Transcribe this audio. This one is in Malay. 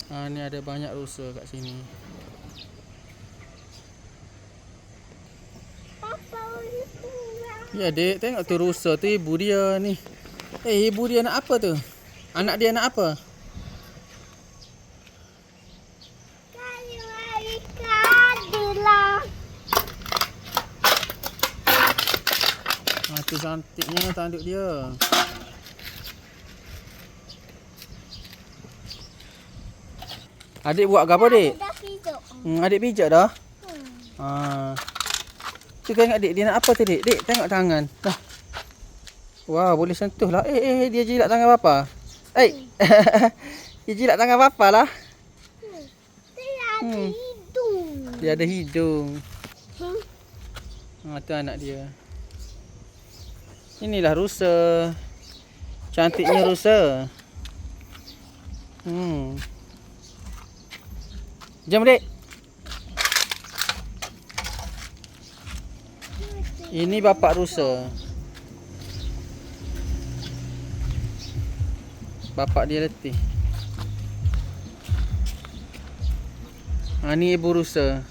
Ni ada banyak rusa kat sini. Ya dek, tengok tu rusa tu ibu dia ni. Ibu dia nak apa tu? Anak dia nak apa? Tu cantiknya tanduk dia. Adik buat apa dek? Adik pijak dah? Tu tengok dek, dia nak apa tu dek? Dek tengok tangan. Wah, boleh sentuh lah. Dia jilat tangan papa. Dia jilat tangan papa lah. Dia ada hidung. Tu anak dia. Inilah rusa. Cantiknya rusa. Jom dek. Ini bapak rusa. Bapak dia letih. Ni ibu rusa.